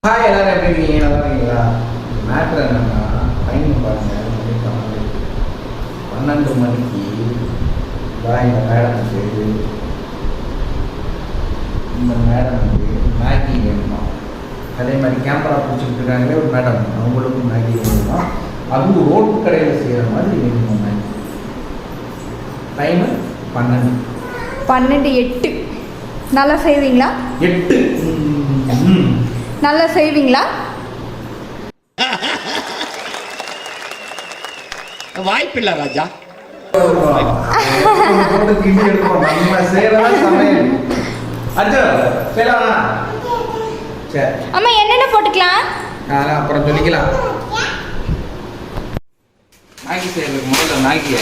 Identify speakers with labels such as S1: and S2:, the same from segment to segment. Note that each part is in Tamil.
S1: ஹாய் எல்லாரும் எப்படி இருக்கீங்க? நல்லா இருக்கீங்களா? மேட்ரு என்னன்னா டைம் பாருங்கள் 12 மணிக்கு தான் இந்த மேடமுக்கு மேகி வேணுமா. அதே மாதிரி கேமரா பிடிச்சிட்டு இருக்காங்களே ஒரு மேடம், அவங்களுக்கும் மேகி வேணுமா. அதுவும் ரோட்டு கடையில் செய்கிற மாதிரி வேணுமா மேகி. டைமு
S2: 12:08. நல்லா செய்வீங்களா?
S1: 8.
S2: நல்லா செய்வீங்களா?
S3: வாய்ப்பில்லை ராஜா.
S1: கிண்டி எடுப்போம் நம்ம செய்யறதா சமையல். அச்சோ செய்யலாமா? சரி
S2: அம்மா என்னென்ன போட்டுக்கலாம்?
S1: அப்புறம் சொல்லிக்கலாம். மேகி செய்யறதுக்கு முதல்ல மேகியை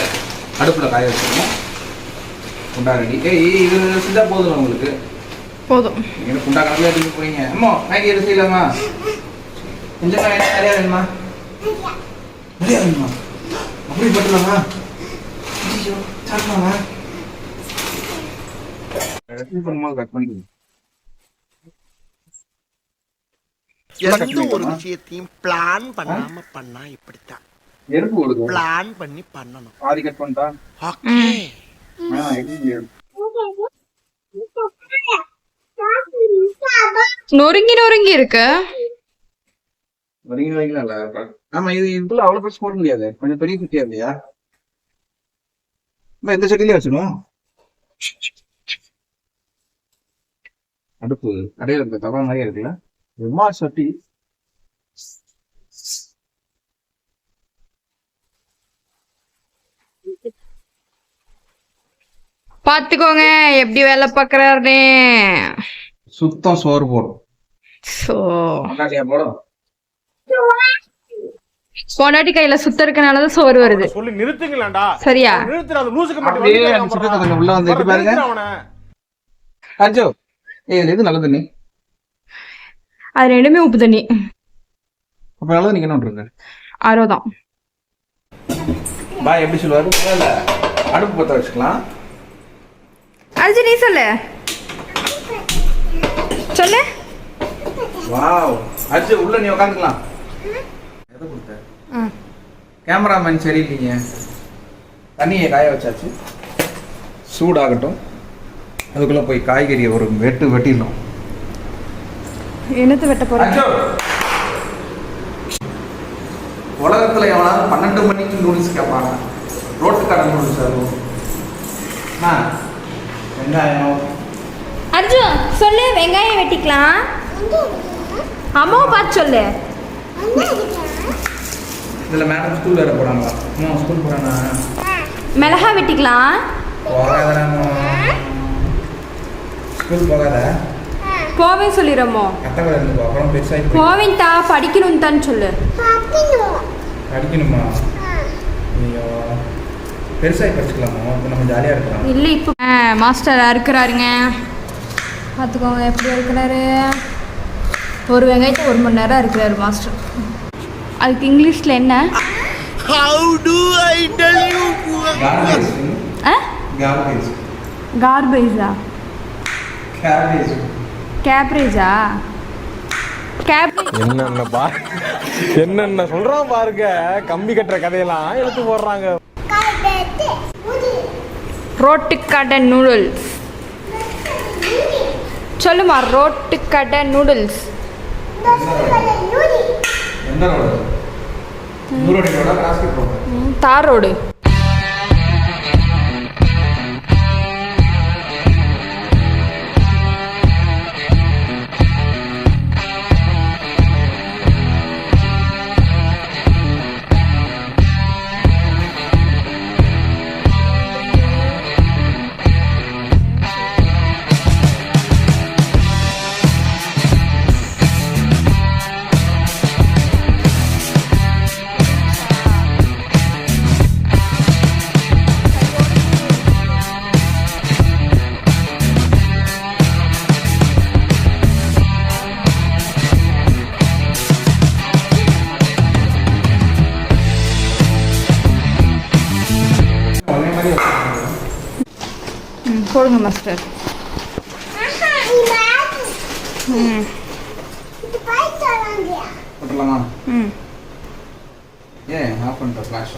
S1: அடுப்பில் காய வச்சுக்கணும். குண்டா ரெடி. இது செஞ்சால் போதும் உங்களுக்கு.
S2: போதும்.
S1: நீங்கள் குண்டா கணக்கில் எடுத்து போறீங்க. அம்மா மேகி எது செய்யலாமா? கொஞ்சமாக என்ன நிறையா வேணுமா? நிறையா வேணுமா? அப்படி போட்டுலாமா? ஐயோ சாப்பிடலாமா? கட் பண்ணி
S3: எந்த ஒரு விஷயத்தையும் பிளான் பண்ணாம பண்ணா இப்படித்தான்.
S1: எறும்பு கொடுக்கும்.
S3: பிளான் பண்ணி பண்ணணும்.
S1: பாதி கட் பண்ணிட்டா.
S3: ஓகே.
S2: நொறுங்கி நொறுங்கி இருக்கு.
S1: ஆமா இது இதுல அவ்வளவு பெருசு போட முடியாது. கொஞ்சம் பெரிய குட்டியா இல்லையா? எந்த சட்டிலே வச்சிடும். அடுப்பு கடையில் இருக்க தவா மாதிரியே இருக்குல்ல. எம்மா சட்டி.
S2: பாத்துக்கோங்க எப்படி வேலை பாக்குறாருன்னு.
S1: சுத்தம் சோறு போடும். போடும்.
S2: பொண்டாட்டி கையில சுத்த இருக்கனாலதான் சோறு வருது.
S4: சொல்லி நிறுத்துங்களேன்டா.
S2: சரியா?
S4: நிறுத்துறாத லூசுக்கு மட்டும்
S1: அப்படியே அந்த சுத்தத்தை கொஞ்சம் உள்ள வந்து எட்டி பாருங்க. அஜோ இதுல எது நல்ல தண்ணி?
S2: அது ரெண்டுமே உப்பு தண்ணி.
S1: அப்ப நல்லது நீங்க என்ன பண்றீங்க?
S2: ஆரோதான்.
S1: பாய் எப்படி சொல்லுவாரு? இல்ல அடுப்பு பத்த வச்சுக்கலாம்.
S2: அது நீ சொல்லு. சொல்லு.
S1: வாவ் அஜு உள்ள நீ உட்காந்துக்கலாம். எதை கொடுத்த? கேமராமேன் சரியில்லைங்க. தண்ணியை காய வச்சாச்சு. சூடாகட்டும். அதுக்குள்ள போய் காய்கறியை ஒரு வெட்டிடணும்.
S2: என்னத்தை வெட்ட போற?
S1: உலகத்துல எவனாவது 12 மணிக்கு நூடுல்ஸ் கேட்பாங்க. ரோட்டு கடை நூடுல்ஸ் ஆகும். வெங்காயம்.
S2: அர்ஜுன் சொல்லு. வெங்காயம் வெட்டிக்கலாம். அம்மாவை பார்த்து சொல்லு.
S1: இதுல மேடம் ஸ்கூல் வேற போறாங்களா? அம்மா ஸ்கூல் போறானா?
S2: மிளகா வெட்டிக்கலாம்.
S1: போகாதடாமா. ஸ்கூல் போகாத.
S2: போவேன் சொல்லிடுறோமோ.
S1: கட்டவரை இருந்து அப்புறம் பெருசாகி
S2: போவேன் தா படிக்கணும் தான் சொல்லு.
S1: படிக்கணுமா? ஐயோ பெருசாகி படிச்சுக்கலாமா? இப்போ நம்ம ஜாலியாக இருக்கலாம்.
S2: இல்லை இப்போ மாஸ்டர் அறுக்கிறாருங்க. பார்த்துக்கோங்க எப்படி இருக்கிறாரு. ஒரு வெங்காயத்தை 1 மணி நேரம் இருக்கிறாரு மாஸ்டர். அதுக்கு இங்கிலீஷில் என்ன?
S3: How do I tell you?
S1: Garbage.
S2: கார்பேஜா?
S1: கேபேஜ்.
S2: கேப்ரேஜா? கேப்ரேஜ்.
S4: என்னென்ன சொல்றான் பாருங்க. கம்பி கட்டுற கதையெல்லாம் எடுத்து போடுறாங்க.
S2: ரோட்டுக்கடை நூடுல்ஸ் சொல்லுமா. ரோட்டுக்கடை நூடுல்ஸ்.
S1: எந்த ரோடு? நூரோடி ரோடா? காஸ்கெட் ரோடா?
S2: தார் ரோடு. போடுங்க மாஸ்டர்.
S1: போட்டுடலாமா?
S2: ம்
S1: ஏன் ஆஃப் பண்ணிட்ட ஃப்ளாஷ்?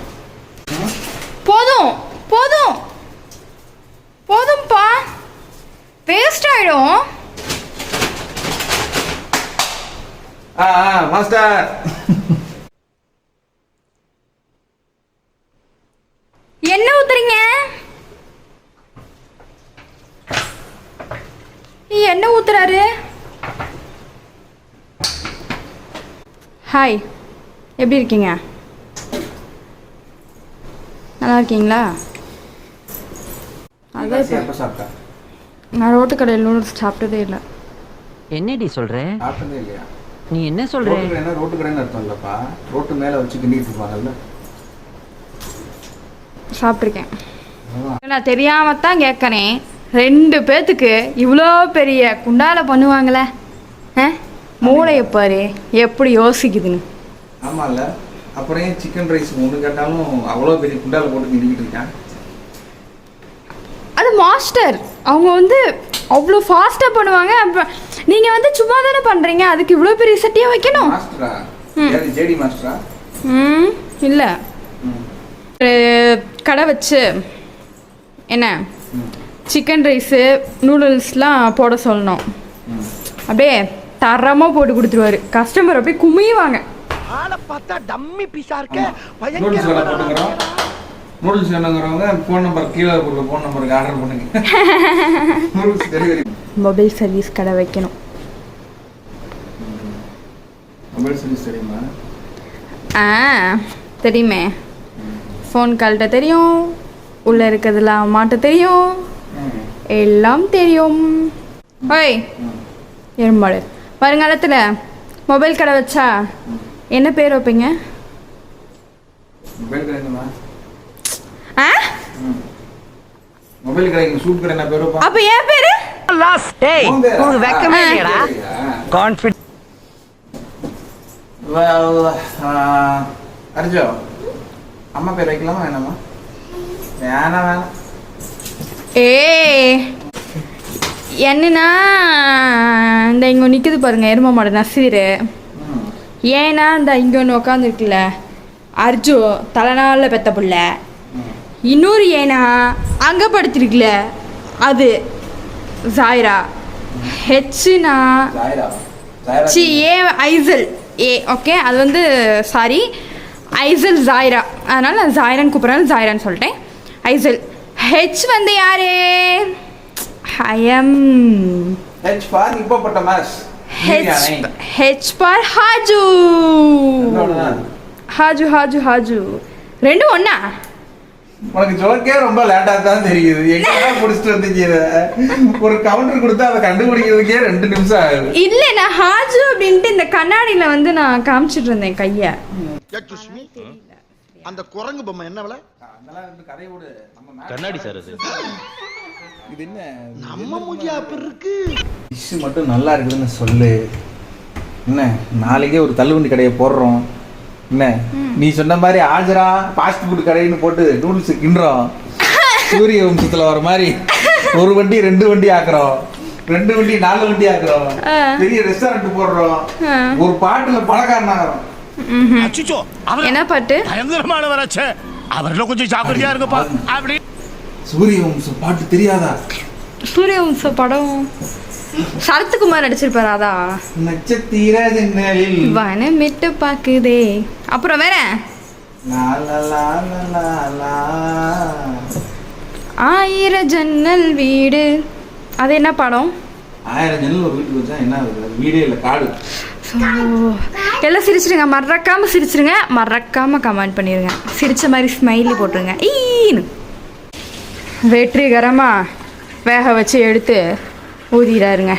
S2: போதும் போதும் போதும்ப்பா, வேஸ்ட் ஆயிடும்.
S1: மாஸ்டர்
S2: என்ன ஊத்துறீங்க? என்ன ஊத்துறாரு? ஹாய், எப்படி இருக்கீங்க? நல்லா இருக்கீங்களா? அதான் இப்போ
S1: எப்போ சாப்பிட்டேன்?
S2: நான் ரோட்டு கடையில் நூடுல்ஸ் சாப்பிட்டதே இல்லை.
S5: என்னடி சொல்ற?
S1: சாப்பிட்டதே இல்லையா?
S5: நீ என்ன சொல்ற?
S1: ரோட்டு கடைன்னா ரோட்டு கடைன்னு அர்த்தம் இல்லைப்பா, ரோட்டு மேலே வச்சு கிண்டிட்டு இருப்பாங்கல்ல.
S2: சாப்பிட்ருக்கேன்.
S1: அதான்.
S2: நான் தெரியாமல் தான் கேட்குறேன். 2 பேத்துக்கு இவ்வளோ பெரிய குண்டால பண்ணுவாங்களே, மூளையை பாரு எப்படி யோசிக்குதுன்னு.
S1: ஆமாம்ல, அப்புறம் ஏன் சிக்கன் ரைஸ் ஒன்று கேட்டாலும் அவ்வளோ பெரிய குண்டால போட்டு கிண்டிக்கிட்டு இருக்கான்?
S2: அது மாஸ்டர், அவங்க வந்து அவ்வளோ ஃபாஸ்ட்டாக பண்ணுவாங்க. அப்புறம் நீங்கள் வந்து சும்மா தானே பண்ணுறீங்க, அதுக்கு இவ்வளோ பெரிய சட்டியாக வைக்கணும்.
S1: மாஸ்டரா? யாரு, ஜேடி மாஸ்டரா?
S2: இல்லை, ஒரு கடை வச்சு என்ன சிக்கன் ரைஸு நூடுல்ஸ்லாம் போட சொல்லணும். அப்படியே தரமாக போட்டு கொடுத்துருவாரு. கஸ்டமர் அப்படியே குமியுவாங்க.
S3: ஆளை பார்த்தா டம்மி பீஸா இருக்க.
S1: நூடுல்ஸ் கடை போட்டுக்கிறோம். நூடுல்ஸ் வேணுங்கிறவங்க ஃபோன் நம்பர் கீழே கொடுக்குற ஃபோன் நம்பருக்கு ஆர்டர் பண்ணுங்க. Noodles delivery.
S2: மொபைல் சர்வீஸ் கடை வைக்கணும்.
S1: மொபைல் சர்வீஸ் தெரியுமா?
S2: தெரியுமே. ஃபோன் கால்கிட்ட தெரியும், உள்ளே இருக்கிறதுலாம் அம்மாட்ட தெரியும், எல்லாம் தெரியும். ஓய் எறும்பாடு, வருங்காலத்தில் மொபைல் கடை வச்சா என்ன பேர் வைப்பீங்க?
S1: மொபைல் கடைங்களா? மொபைல் கடைக்கு சூட் கடை என்ன பேர் வைப்பா?
S2: அப்போ என் பேர்
S5: லாஸ். டேய், உனக்கு வெக்கமே இல்லையடா? கான்ஃபிடன்ட்.
S1: அர்ஜோ, அம்மா பேர் வைக்கலாமா வேணாமா? வேணாம்.
S2: என்னன்னா இந்த இங்கே நிற்குது பாருங்க எருமை மாடு நசீர். ஏன்னா இந்த இங்கே ஒன்று உட்காந்துருக்குல்ல அர்ஜு, தலைநாளில் பெத்த புள்ள. இன்னொரு ஏன்னா அங்கே படுத்திருக்குல்ல அது ஜாயிரா. ஹெச்னா சி ஏ ஐசல் ஏ, ஓகே, அது வந்து சாரி ஐசல் ஜாயிரா, அதனால் நான் ஜாயிரான்னு கூப்பிட்றேன், ஜாயிரான்னு சொல்லிட்டேன். ஐசல். ஹெச் வந்து யாரு? I'm
S1: H for hippopotamus.
S2: H for ஹாஜு. ஹாஜு ஹாஜு ஹாஜு ரெண்டும் ஒண்ணா?
S1: உனக்கு ஜோக்கே ரொம்ப லேட்டா தான் தெரியுது. எங்க முடிச்சிட்டு வந்தீங்க? ஒரு கவுண்டர் கொடுத்தா அதை கண்டுபிடிக்கிறதுக்கே 2 நிமிஷம் ஆகுது.
S2: இல்ல, நான் ஹாஜு அப்படின்ட்டு இந்த கண்ணாடியில வந்து நான் காமிச்சிட்டு இருந்தேன் கைய.
S3: அந்த குரங்கு பொம்மை என்ன விலை?
S1: அதெல்லாம் வந்து கதை விடு. நம்ம
S6: கண்ணாடி சார் அது.
S1: இது என்ன
S3: நம்ம மூஞ்சியா அப்படி இருக்கு?
S1: டிஷ் மட்டும் நல்லா இருக்குதுன்னு சொல்லு. என்ன நாளைக்கே ஒரு தள்ளுவண்டி கடையை போடுறோம். என்ன நீ சொன்ன மாதிரி ஆஜரா ஃபாஸ்ட் ஃபுட் கடைன்னு போட்டு நூடுல்ஸ் கிண்டுறோம். சூரிய வம்சத்துல வர மாதிரி 1 வண்டி 2 வண்டி ஆக்குறோம், 2 வண்டி 4 வண்டி ஆக்குறோம், பெரிய ரெஸ்டாரண்ட் போடுறோம், ஒரு பாட்டுல பணக்காரன் ஆகிறோம்.
S2: என்ன பாட்டு?
S6: பயங்கரமானவராச்சே, அவர்ல கொஞ்சம் ஜாக்கிரதையா இருங்கப்பா. அப்படி
S1: சூரிய வம்சம் பாட்டு தெரியாதா?
S2: சூரிய வம்சம் படம் சரத்குமார் நடிச்சிருப்பாரு. அதா
S1: நட்சத்திர ஜன்னலில்
S2: வனமிட்டு பாக்குதே. அப்புறம் வேற ஆயிரம் ஜன்னல் வீடு, அது என்ன படம்?
S1: 1000 ஜன்னல் ஒரு வீட்டுக்கு வச்சா என்ன ஆகுது? வீடே இல்லை, காடு.
S2: எல்லாம் சிரிச்சிருங்க, மறக்காம சிரிச்சிருங்க, மறக்காம கமெண்ட் பண்ணிருங்க, சிரிச்ச மாதிரி ஸ்மைலி போட்டுருங்க. ஈன்னு வெற்றிகரமா வேக வச்சு எடுத்து ஊதிடாருங்க.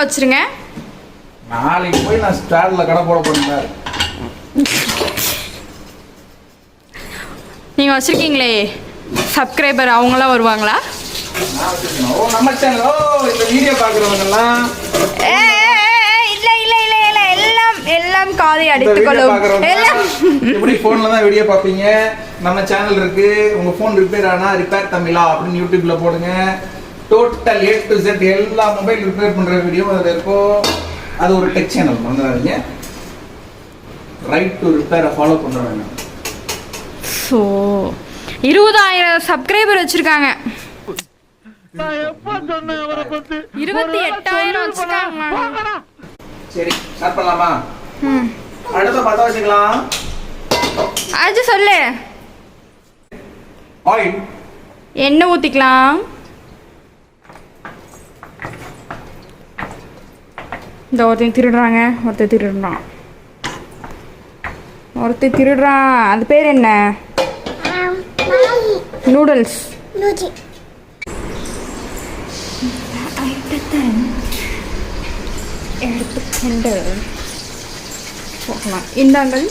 S2: வச்சிருங்க.
S1: நாளைக்கு போய் நான் ஸ்டாண்ட்ல கடை போட போறேன்.
S2: நீங்க வச்சிருக்கீங்களே சப்ஸ்கிரைபர், அவங்களாம் வருவாங்களா?
S1: நம்ம சேனல் இந்த வீடியோ பார்க்குறவங்கலாம்
S2: காதை
S1: இந்த
S2: அடித்துக்
S1: வீடியோ
S2: கொள்ளும்
S1: பார்க்குறவங்க
S2: எல்லாம்
S1: எப்படி ஃபோனில் தான் வீடியோ பார்ப்பீங்க. நம்ம சேனல் இருக்கு. உங்கள் ஃபோன் ரிப்பேர் ஆனால் ரிப்பேர் தமிழா அப்படின்னு யூடியூப்ல போடுங்க. டோட்டல் A to Z எல்லா மொபைல் ரிப்பேர் பண்ணுற வீடியோ அதில் இருக்கும். அது ஒரு டெக் சேனல் வந்துடாதீங்க. ரைட் டு ரிப்பேரை ஃபாலோ பண்ணுற வேணும்.
S2: ஸோ 20,000 சப்ஸ்கிரைபர் வச்சிருக்காங்க. 28,000 வச்சிருக்காங்க.
S1: சரி ஸ்டார்ட் பண்ணலாமா? அடுத்த பார்த்தா வச்சுக்கலாம்.
S2: அது சொல்லு.
S1: ஆயில்
S2: எண்ணெய் ஊற்றிக்கலாம். இந்த ஒருத்தன் திருடுறான். ஒருத்தன் திருடுறான். அது பேர் என்ன? நூடுல்ஸ். எடுத்துக்கொண்டு போகலாம். இந்தாங்கள்.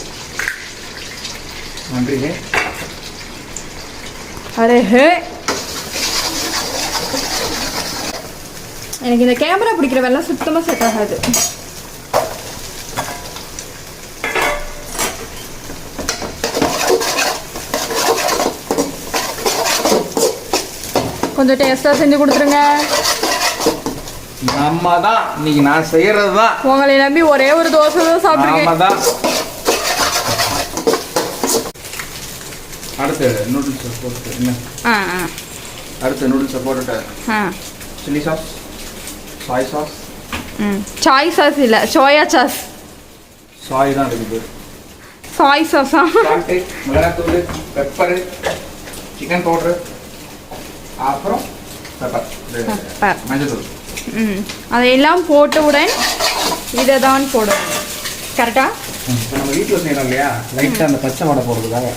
S1: நன்றி.
S2: அரே எனக்கு இந்த கேமரா பிடிக்கிற வேலை சுத்தமாக செட் ஆகாது. கொஞ்சம் டேஸ்ட்டாக செஞ்சு கொடுத்துருங்க.
S1: நம்ம தான் இன்னைக்கு நான் செய்யறது தான்.
S2: உங்களை நம்பி ஒரே ஒரு தோசை தான் சாப்பிட்ருக்கேன்.
S1: தான். அடுத்து நூடுல்ஸை போட்டு என்ன? அடுத்து நூடுல்ஸை போட்டுட்டு chilli sauce, Sai sauce.
S2: Sai sauce இல்லை, சோயா சாஸ்.
S1: சாய் தான் இருக்குது.
S2: சாய் சாஸா?
S1: சால்ட்டு, மிளகாத்தூள், பெப்பரு, சிக்கன் பவுட்ரு, அப்புறம் பெப்பர், மஞ்சள்.
S2: அதையெல்லாம் போட்டவுடன் இதை தான் போடும். கரெக்டா?
S1: நம்ம வீட்டில் செய்யணும் இல்லையா, லைட்டாக அந்த பச்சை வடை போடுறதுக்காக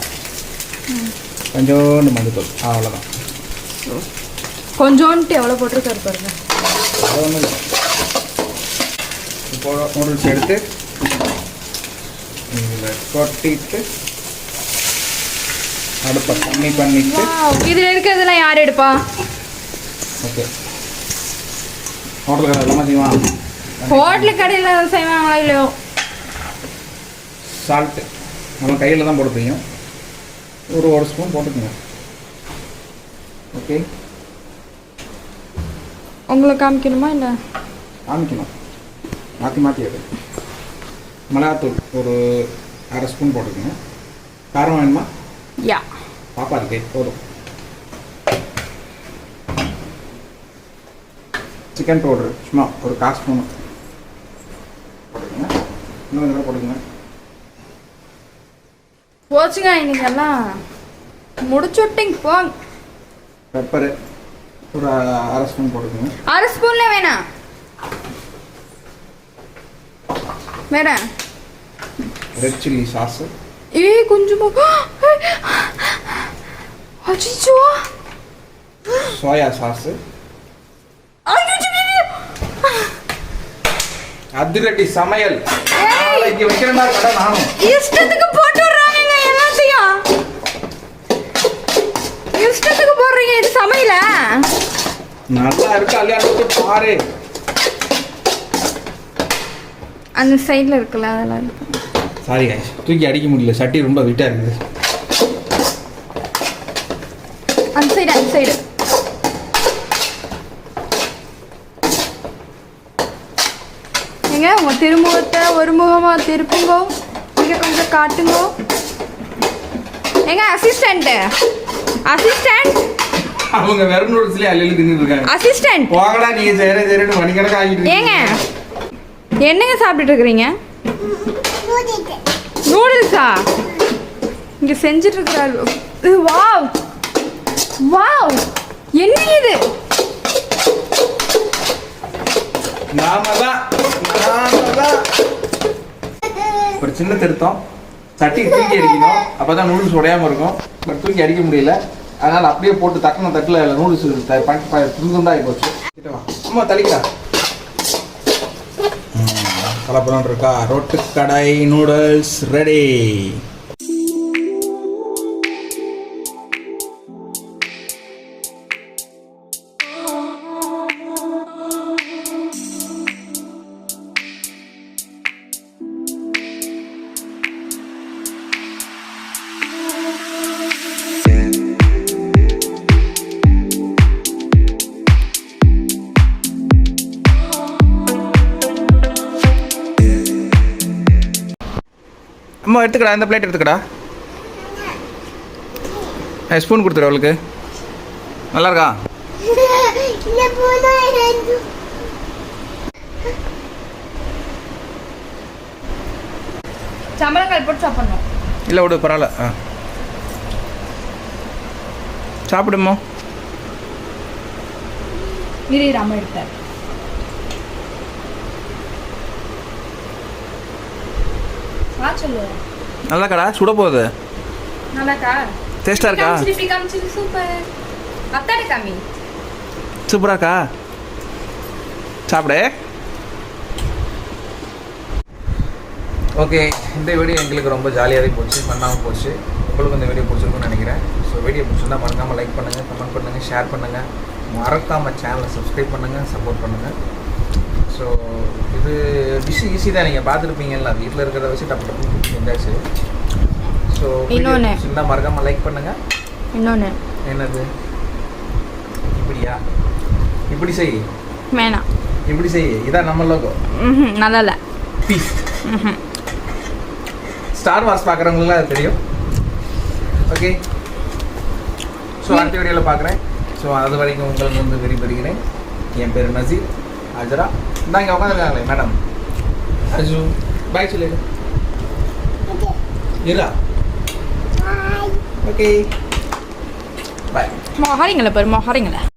S1: கொஞ்சோண்டு மஞ்சள். அவ்வளோதான்.
S2: கொஞ்சோன்ட்டு எவ்வளோ போட்டிருக்காரு பாருங்க.
S1: அது ஒன்றும் இல்லை. இப்போ நூடுல்ஸ் எடுத்து இதில் கொட்டிட்டு அடுப்பை கம்மி பண்ணிட்டு.
S2: இதில் இருக்கிறதுலாம் யார் எடுப்பா?
S1: ஓகே. ஹோட்டல் கடை எல்லாமே செய்வான்.
S2: ஹோட்டல் கடையில் செய்வாங்களா இல்லையோ?
S1: சால்ட்டு நம்ம கையில் தான் போட தெரியும். ஒரு ஸ்பூன் போட்டுக்கோங்க. ஓகே.
S2: உங்களுக்கு காமிக்கணுமா இல்லை?
S1: காமிக்கணும். மாற்றி எடு. மிளகாத்தூள் ஒரு அரை ஸ்பூன் போட்டுக்கோங்க. காரம் வேணுமா?
S2: யா.
S1: பாப்பா இருக்கே போதும். சிக்கன் பவுட்ரு சும்மா ஒரு 1/4 ஸ்பூன் போட்டுக்கோங்க. இன்னும் இதெல்லாம் போட்டுக்கோங்க.
S2: போச்சுங்க இன்னைக்கு எல்லாம் முடிச்சுட்டிங்க போங்க.
S1: பெப்பரு ஒரு அரை ஸ்பூன் போட்டுக்கோங்க.
S2: அரை ஸ்பூன்ல வேணாம். வேற
S1: ரெட் சில்லி சாஸு.
S2: கொஞ்சமா. அச்சோ.
S1: Soya sauce. அதிரடி சமையல். நாளைக்கு வைக்கிறேன் கடை நானும்.
S2: இஷ்டத்துக்கு போட்டு விடுறாங்க எல்லாத்தையும். இஷ்டத்துக்கு போடுறீங்க. இது சமையல
S1: நல்லா இருக்கா இல்லையா பாரு.
S2: அந்த சைடில் இருக்குல்ல அதெல்லாம் இருக்கு.
S1: சாரி காய்ஸ், தூக்கி அடிக்க முடியல. சட்டி ரொம்ப விட்டா இருக்குது.
S2: அந்த சைடு ஏங்க உங்க திருமுகத்தை ஒரு முகமா திருப்புங்கோ. இங்க கொஞ்சம் காட்டுங்கோ. ஏங்க அசிஸ்டன்ட்
S1: அவங்க வெறும் நூடுல்ஸ்லயே அள்ளி தின்னுட்டு இருக்காங்க.
S2: அசிஸ்டன்ட்
S1: போகடா நீங்க செய்யறேன்னு மணிக்கணக்கு ஆகிட்டு.
S2: ஏங்க என்னங்க சாப்பிட்டுட்டு இருக்கிறீங்க? நூடுல்ஸா? இங்க செஞ்சுட்டு இருக்கிறாரு. வாவ் வாவ், என்ன இது?
S1: நாம தான் ஒரு சின்ன திருத்தம். சட்டி தூக்கி அடிக்கணும், அப்பதான் நூடுல்ஸ் உடையாம இருக்கும். பட் தூக்கி அடிக்க முடியல. அதனால அப்படியே போட்டு தட்டின தட்டில் நூடுல்ஸ் துண்டுண்டாகி போச்சு. அம்மா தளிக்கா கலப்படம் இருக்கா. ரோட்டு கடை நூடுல்ஸ் ரெடி. அம்மா எடுத்துக்கடா, இந்த பிளேட் எடுத்துக்கடா. ஸ்பூன் கொடுத்துரு அவளுக்கு. நல்லா இருக்கா?
S2: சம்பளக்கால் போட்டு சாப்பிடணும்.
S1: இல்லை விடு, பரவாயில்ல. சாப்பிடுமா?
S2: இரு அம்மா எடுத்தார். சொல்லு.
S1: நல்லாக்கடா? சுட போகுது.
S2: நல்லாக்கா?
S1: டேஸ்டா இருக்கா?
S2: சூப்பர். அத்தாடி காமி.
S1: சூப்பரா இருக்கா? சாப்பிடு. ஓகே, இந்த வீடியோ எங்களுக்கு ரொம்ப ஜாலியாகவே போச்சு, ஃபன்னாகவும் போச்சு. உங்களுக்கு இந்த வீடியோ பிடிச்சிருக்குன்னு நினைக்கிறேன். ஸோ வீடியோ பிடிச்சிருந்தா மறக்காமல் லைக் பண்ணுங்கள், கமெண்ட் பண்ணுங்கள், ஷேர் பண்ணுங்கள், மறக்காமல் சேனலை சப்ஸ்கிரைப் பண்ணுங்கள், சப்போர்ட் பண்ணுங்கள். ஸோ இது டிஷ் ஈஸி தான், நீங்கள் பார்த்துருப்பீங்கல்ல, வீட்டில் இருக்கிறத வச்சு டப்பு டப்பு செஞ்சாச்சு. ஸோ
S2: இன்னொன்று
S1: பிடிச்சிருந்தா மறக்காமல் லைக் பண்ணுங்கள்.
S2: இன்னொன்று
S1: என்னது? இப்படியா? இப்படி செய்.
S2: வேணாம்,
S1: இப்படி செய். இதான் நம்ம லோகோ.
S2: நல்லா இல்லை.
S1: பீஸ். ஸ்டார் வார்ஸ் பார்க்குறவங்களுக்குலாம் அது தெரியும். ஓகே, ஸோ அடுத்த வீடியோவில் பார்க்குறேன். ஸோ அது வரைக்கும் உங்களுக்கு வந்து விரிபெறுகிறேன். என் பேர் நசீர். ஹஜரா இந்தா இங்கே உட்காந்துருக்காங்களே மேடம். அஜு பாய் சொல்லிடு. இரா. Okay bye.
S2: மொஹரிங்கள பாரு, மொஹரிங்கள.